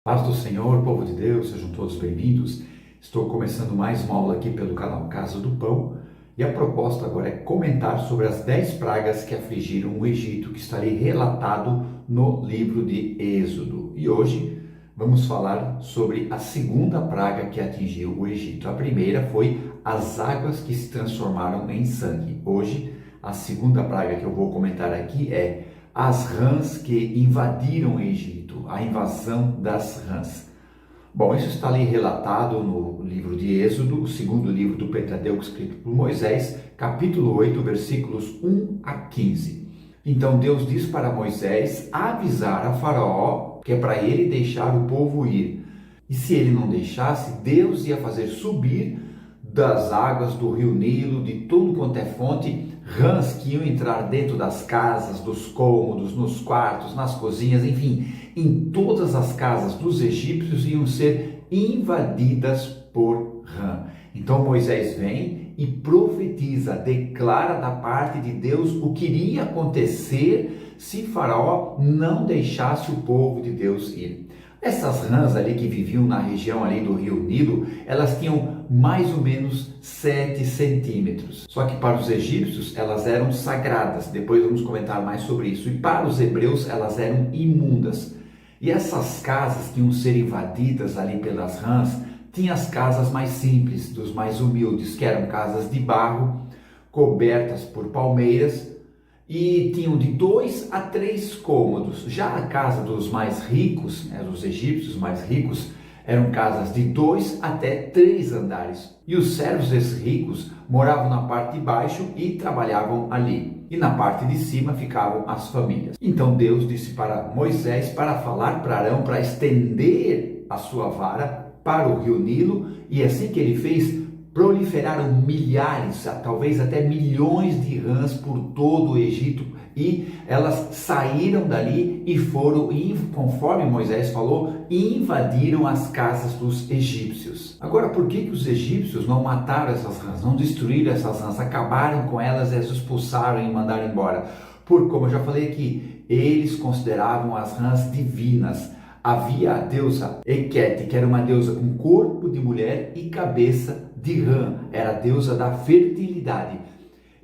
Paz do Senhor, povo de Deus, sejam todos bem-vindos. Estou começando mais uma aula aqui pelo canal Casa do Pão e a proposta agora é comentar sobre as 10 pragas que afligiram o Egito, que está ali relatado no livro de Êxodo. E hoje vamos falar sobre a segunda praga que atingiu o Egito. A primeira foi as águas que se transformaram em sangue. Hoje, a segunda praga que eu vou comentar aqui é as rãs que invadiram o Egito, a invasão das rãs. Bom, isso está ali relatado no livro de Êxodo, o segundo livro do Pentateuco escrito por Moisés, capítulo 8, versículos 1 a 15. Então Deus diz para Moisés avisar a Faraó que é para ele deixar o povo ir. E se ele não deixasse, Deus ia fazer subir das águas do rio Nilo, de tudo quanto é fonte, rãs que iam entrar dentro das casas, dos cômodos, nos quartos, nas cozinhas, enfim, em todas as casas dos egípcios iam ser invadidas por rã. Então Moisés vem e profetiza, declara da parte de Deus o que iria acontecer se Faraó não deixasse o povo de Deus ir. Essas rãs ali que viviam na região ali do rio Nilo, elas tinham mais ou menos 7 centímetros. Só que para os egípcios elas eram sagradas, depois vamos comentar mais sobre isso. E para os hebreus elas eram imundas. E essas casas que iam ser invadidas ali pelas rãs, tinham as casas mais simples, dos mais humildes, que eram casas de barro, cobertas por palmeiras, e tinham de 2 a 3 cômodos. Já a casa dos mais ricos, dos egípcios mais ricos, eram casas de 2 até 3 andares. E os servos desses ricos moravam na parte de baixo e trabalhavam ali. E na parte de cima ficavam as famílias. Então Deus disse para Moisés para falar para Arão, para estender a sua vara para o rio Nilo, e assim que ele fez, proliferaram milhares, talvez até milhões de rãs por todo o Egito, e elas saíram dali e foram, conforme Moisés falou, invadiram as casas dos egípcios. Agora, por que os egípcios não mataram essas rãs, não destruíram essas rãs, acabaram com elas, as expulsaram e mandaram embora? Porque, como eu já falei aqui, eles consideravam as rãs divinas. Havia a deusa Equete, que era uma deusa com corpo de mulher e cabeça de rã, era a deusa da fertilidade.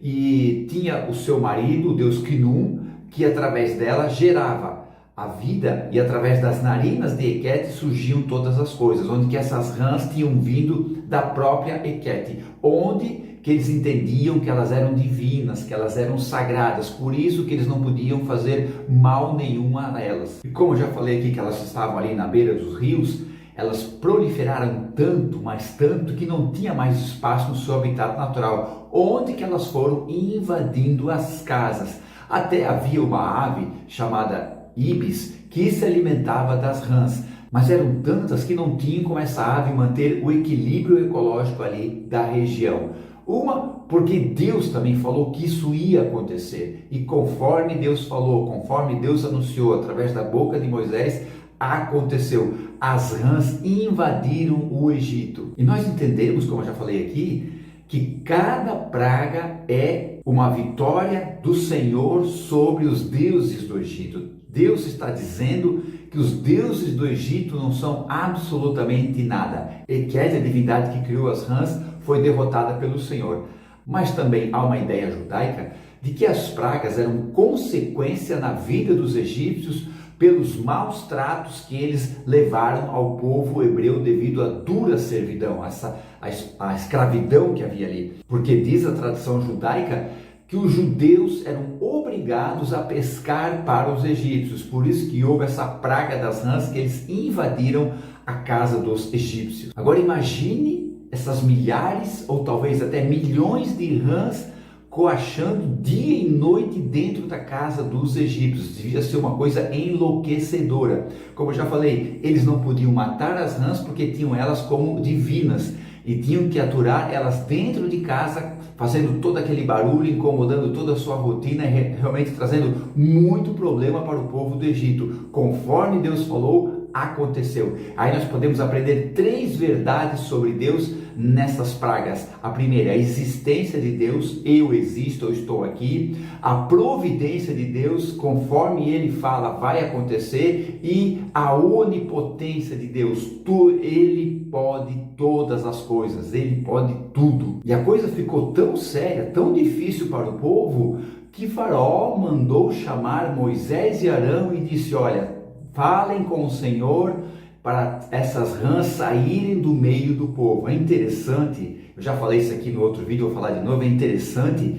E tinha o seu marido, o deus Khnum, que através dela gerava a vida, e através das narinas de Equete surgiam todas as coisas, onde que essas rãs tinham vindo da própria Equete, onde que eles entendiam que elas eram divinas, que elas eram sagradas, por isso que eles não podiam fazer mal nenhum a elas. E como eu já falei aqui que elas estavam ali na beira dos rios, elas proliferaram tanto, mas tanto, que não tinha mais espaço no seu habitat natural, onde que elas foram invadindo as casas. Até havia uma ave chamada ibis que se alimentava das rãs, mas eram tantas que não tinham como essa ave manter o equilíbrio ecológico ali da região. Uma, porque Deus também falou que isso ia acontecer, e conforme Deus falou, conforme Deus anunciou através da boca de Moisés, aconteceu. As rãs invadiram o Egito. E nós entendemos, como eu já falei aqui, que cada praga é uma vitória do Senhor sobre os deuses do Egito. Deus está dizendo que os deuses do Egito não são absolutamente nada. Equete, a divindade que criou as rãs, foi derrotada pelo Senhor. Mas também há uma ideia judaica de que as pragas eram consequência na vida dos egípcios pelos maus tratos que eles levaram ao povo hebreu devido à dura servidão, a escravidão que havia ali. Porque diz a tradição judaica que os judeus eram obrigados a pescar para os egípcios, por isso que houve essa praga das rãs, que eles invadiram a casa dos egípcios. Agora imagine essas milhares ou talvez até milhões de rãs coachando dia e noite dentro da casa dos egípcios. Devia ser uma coisa enlouquecedora. Como eu já falei, eles não podiam matar as rãs porque tinham elas como divinas e tinham que aturar elas dentro de casa, fazendo todo aquele barulho, incomodando toda a sua rotina, realmente trazendo muito problema para o povo do Egito. Conforme Deus falou, aconteceu. Aí nós podemos aprender 3 verdades sobre Deus nessas pragas. A primeira, a existência de Deus, eu existo, eu estou aqui. A providência de Deus, conforme Ele fala, vai acontecer. E a onipotência de Deus, Ele pode todas as coisas, Ele pode tudo. E a coisa ficou tão séria, tão difícil para o povo, que Faraó mandou chamar Moisés e Arão e disse: olha, falem com o Senhor para essas rãs saírem do meio do povo. É interessante, eu já falei isso aqui no outro vídeo, vou falar de novo, é interessante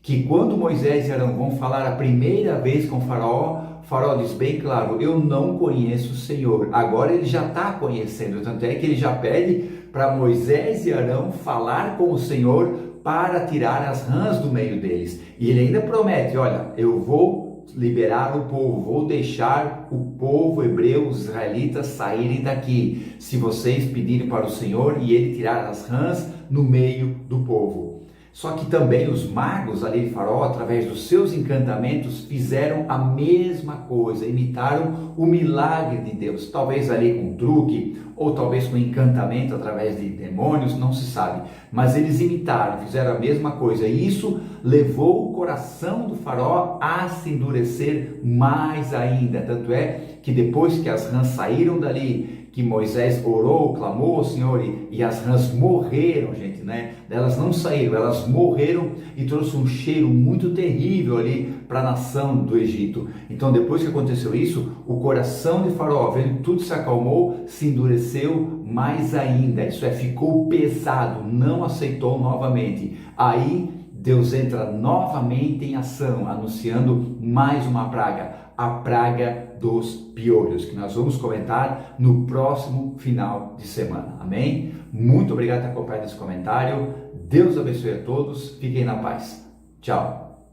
que quando Moisés e Arão vão falar a primeira vez com Faraó, Faraó diz bem claro: eu não conheço o Senhor. Agora ele já está conhecendo, tanto é que ele já pede para Moisés e Arão falar com o Senhor para tirar as rãs do meio deles. E ele ainda promete: olha, eu vou liberar o povo, vou deixar o povo hebreu, os israelitas, saírem daqui, se vocês pedirem para o Senhor e ele tirar as rãs no meio do povo. Só que também os magos ali de Faraó, através dos seus encantamentos, fizeram a mesma coisa, imitaram o milagre de Deus, talvez ali com truque, ou talvez com encantamento através de demônios, não se sabe, mas eles imitaram, fizeram a mesma coisa, e isso levou o coração do Faraó a se endurecer mais ainda. Tanto é que depois que as rãs saíram dali, que Moisés orou, clamou ao Senhor e as rãs morreram, gente, né? Elas não saíram, elas morreram e trouxe um cheiro muito terrível ali para a nação do Egito. Então, depois que aconteceu isso, o coração de Faraó, vendo que tudo se acalmou, se endureceu mais ainda. Isso é, ficou pesado, não aceitou novamente. Aí Deus entra novamente em ação, anunciando mais uma praga, a praga dos piolhos, que nós vamos comentar no próximo final de semana. Amém? Muito obrigado por acompanhar esse comentário. Deus abençoe a todos. Fiquem na paz. Tchau.